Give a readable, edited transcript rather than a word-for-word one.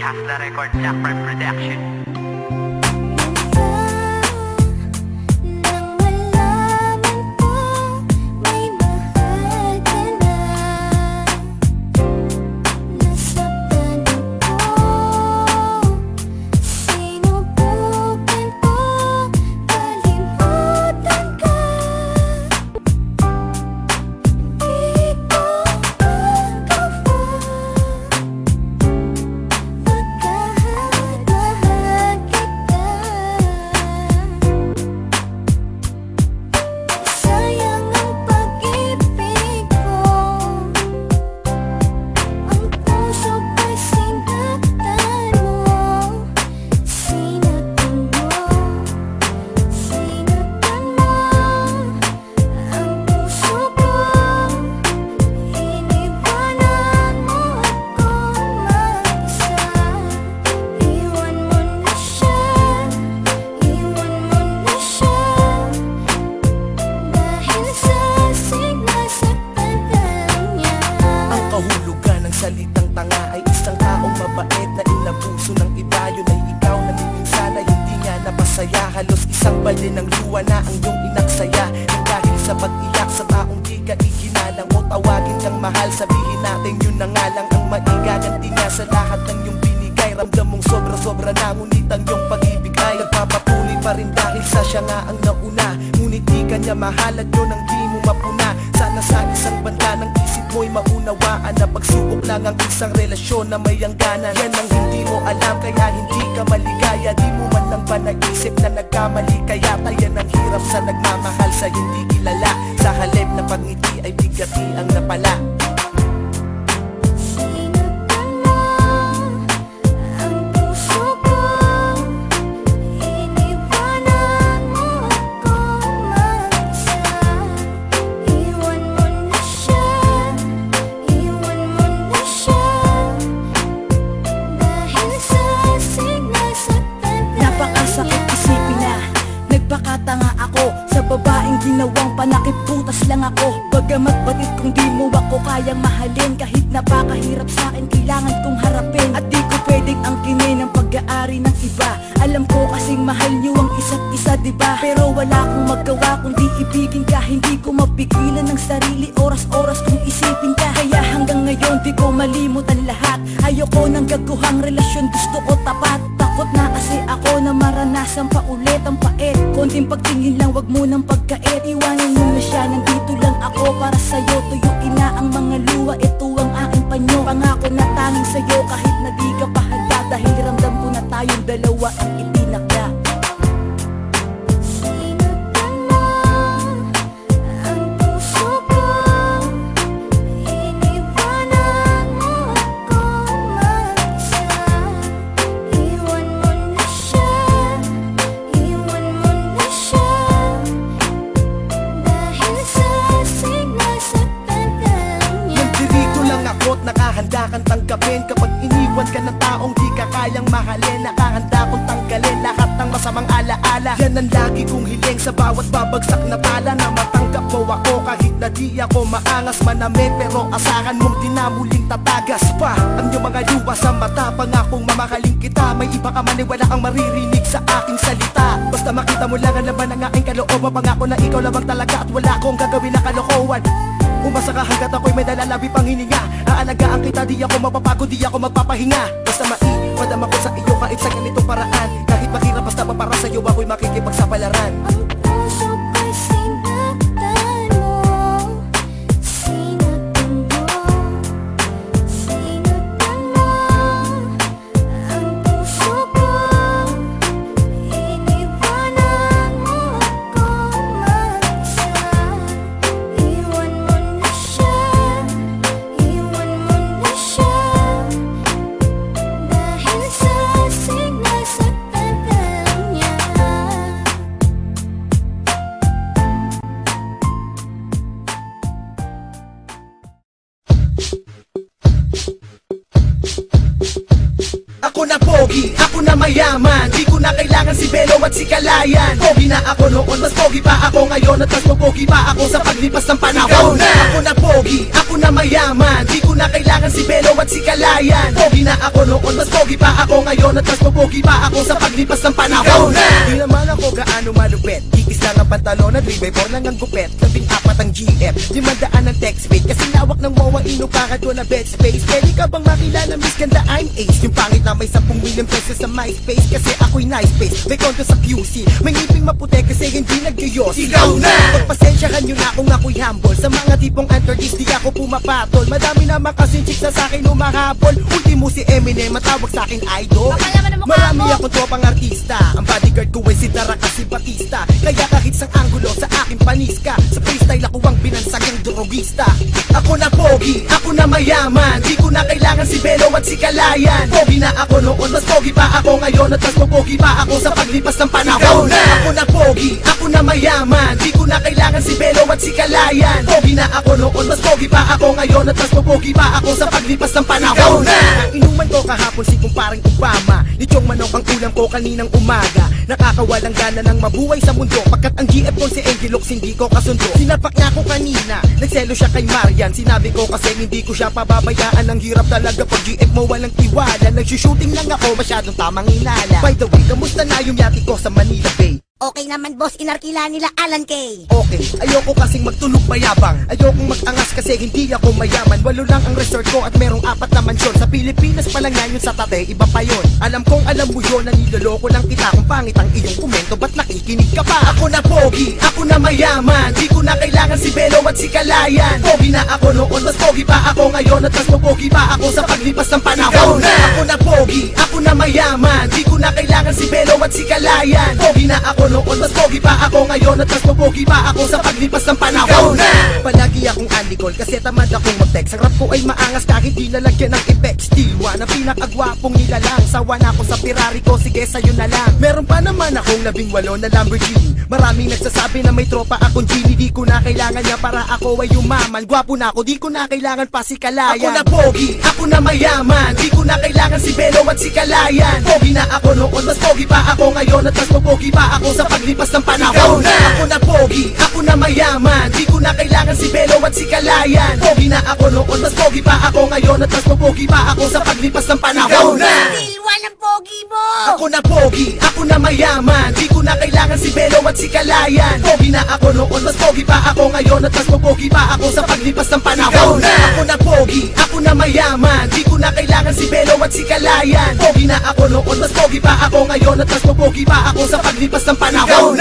Hustler Record, Blackbird Production. Salitang tanga ay isang taong mabait na inabuso ng iba. Yun ay ikaw na minsan ay hindi nga napasaya. Halos isang balde ng luwa na ang iyong inaksaya. Nang dahil sa pag-iyak sa taong di ka ikinalang o tawagin kang mahal, sabihin natin yun na nga lang ang maigaganti nga sa lahat ng iyong binigay. Ramdam mong sobra-sobra na, ngunit ang iyong pag-ibig ay nagpapatuloy pa rin dahil sa siya nga ang nauna. Ngunit di ka niya mahal at yun ang di mo mapuna. Sana sa isang banda ng isip mo'y maunawaan na pagsubok lang ang isang relasyon na may hangganan. Yan ang hindi mo alam kaya hindi ka maligaya. Di mo man lang ba naisip na nagkamali kaya tayan ang hirap sa nagmamahal sa hindi kilala. Sa halip na pagngiti ay bigati ang napala. Nagpakatanga ako sa babaeng ginawang panakip, butas lang ako. Bagamat batid kung di mo ako kayang mahalin, kahit napakahirap sa akin kailangan kong harapin. At di ko pwedeng angkinin ang pag-aari ng iba. Alam ko kasing mahal niyo ang isa't isa, diba? Pero wala akong magawa kundi ibigin ka. Hindi ko mapigilan ng sarili, oras-oras kung isipin ka. Kaya hanggang ngayon di ko malimutan lahat. Ayoko ng gaguhang relasyon, gusto ko tapat. Takot na kasi ako na maranasan pa ulit ang pait. Konting pagtingin lang, wag mo nang pagkait. Iwanan mo na siya, nandito lang ako para sa'yo. Tuyuin na ang mga luha, ito ang aking panyo. Pangako na tanging sa'yo kahit na di ka pa handa. Dahil ramdam ko na tayong dalawa ang itinakda. Nakahanda kang tanggapin kapag iniwan ka ng taong di ka kayang mahalin. Nakahanda kong tanggalin lahat ng masamang alaala. Yan ang lagi kong hiling sa bawat babagsak na pala. Na matanggap mo ako kahit na di ako maangas manamit. Pero asahan mong di na muling tatagas pa ang iyong mga luha sa mata. Pangakong mamahaling kita, may iba ka man ay wala kang maririnig sa aking salita. Basta makita mo lang ang laman ng aking kalooban. Pangako na ikaw lamang talaga at wala akong gagawin na kalokohan. Umasa ka hanggat ako'y may dalalabi pang hininga. Aalagaan kita, di ako mapapagod, di ako magpapahinga. Basta maipadama ko sa iyo kahit sa ganitong paraan. Kahit mahirap basta pa para sa'yo ako'y makikipagsapalaran. Ang puso ko'y sinaktan mo, sinaktan mo, sinaktan mo. Ang puso ko, iniwanan mo ako mag-isa. Iwan mo na siya, iwan mo na siya. Dahil sa sinasaktan ka lang niya. Ako na pogi, ako na mayaman. Di ko na kailangan si Belo at si Kalayan. Pogi na ako noon, mas pogi pa ako ngayon. At mas pogi pa ako sa paglipas ng panahon. Ikaw na! Ako na pogi, ako na mayaman. Di ko na kailangan si Belo at si Kalayan. Pogi na ako noon, mas pogi pa ako ngayon, at mas pogi pa ako sa paglipas ng panahon. Di naman ako gaano malupet, kikis lang ang pantalon at 3x4 lang ang gupet. 14 ang GF, 500 ang text page, kasi lawak ng mawang inupakan ko na bed space. Pwede ka bang makilala, Miss Ganda, I'm ace. Yung pangit na may 10 million pesos sa MySpace, kasi ako'y nice face. May konto sa QC, may ngiping maputi kasi hindi nagyayos. Ikaw na! Pagpasensyahan nyo na kung ako'y humble, sa mga tipong entertainers di ako pumapatol. Madami naman kasing chicks na sa'kin umahabol. Ultimo si Eminem, matawag sa'kin idol. Marami akong tropang artista, ang bodyguard ko ay si Dara kasi Batista. Kaya kahit sang anggulo sa aking paniska, sa freestyle ako ang binansag ng drogista. Ako na pogi, ako na mayaman, di ko na kailangan si Belo at si Kalayan. Pogi na ako noon, mas pogi pa ako ngayon, at mas pogi pa ako sa paglipas ng panahon. Ako na pogi, ako na mayaman, di ko na kailangan si Belo at si Kalayan. Pogi na ako noon, mas pogi pa ako ngayon, at mas pogi pa ako sa paglipas ng panahon. Ang inuman ko kahapon si kumparing Obama, nityong manok ang ulam ko kaninang umaga. Nakakawalang gana ng mabuhay sa mundo, pagkat ang GF ko si Angelox hindi ko kasundo. Sinapak niya ako kanina, nagselo siya kay Marian. Sinabi ko kasi hindi ko siya pababayaan. Ang hirap talaga pag GF mo walang tiwala. Nagsushooting lang ako, masyadong tamang inala. By the way, kamusta na yung yati ko sa Manila Bay? Okay naman boss, inarkila nila Alan K. Okay, ayoko kasing magtulog mayabang, ayokong mag-angas kasi hindi ako mayaman. 8 lang ang resort ko at merong 4 na mansyon. Sa Pilipinas pa lang yan, yung sa Tate, iba pa yon. Alam kong alam mo yun, naniloloko lang kita. Kung pangit ang iyong komento, ba't nakikinig ka pa? Ako na pogi, ako na mayaman, di ko na kailangan si Belo at si Kalayan. Pogi na ako noon, mas pogi pa ako ngayon, at mas pogi pa ako sa paglipas ng panahon. Ako na pogi, ako na mayaman, di ko na kailangan si Belo at si Kalayan. Pogi na ako noon, mas pogi pa ako ngayon, at mas pogi pa ako sa paglipas ng panahon. Palagi akong andigol kasi tamad akong mag-text. Ang rap ko ay maangas kahit di lalagyan ng effects. Diwa na pinakagwapong nilalang, sawa na ako sa Ferrari ko, sige sa'yo na lang. Meron pa naman akong 18 na Lamborghini. Maraming nagsasabi na may tropa akong genie. Di ko na kailangan niya para ako ay yumaman. Gwapo na ako, di ko na kailangan pa si Kalayan. Ako na pogi, ako na mayaman, di ko na kailangan si Belo at si Kalayan. Pogi na ako noon, mas pogi pa ako ngayon, at mas pogi pa ako sa paglipas ng panahon. Ako na pogi, ako na mayaman, di ko na kailangan si Belo at si Kalayan. Pogi na ako noon, mas pogi pa ako ngayon, at mas pogi pa ako sa paglipas ng panahon. Silwa ng pogi mo. Ako na pogi, ako na mayaman, di ko na kailangan si Belo at si Kalayan. Pogi na ako noon, mas pogi pa ako ngayon, at mas pogi pa ako sa paglipas ng panahon. Ako na pogi, ako na mayaman, di ko na kailangan si Belo at si Kalayan. Pogi na ako noon, mas pogi pa ako ngayon, at mas pogi pa ako sa paglipas ng panahon.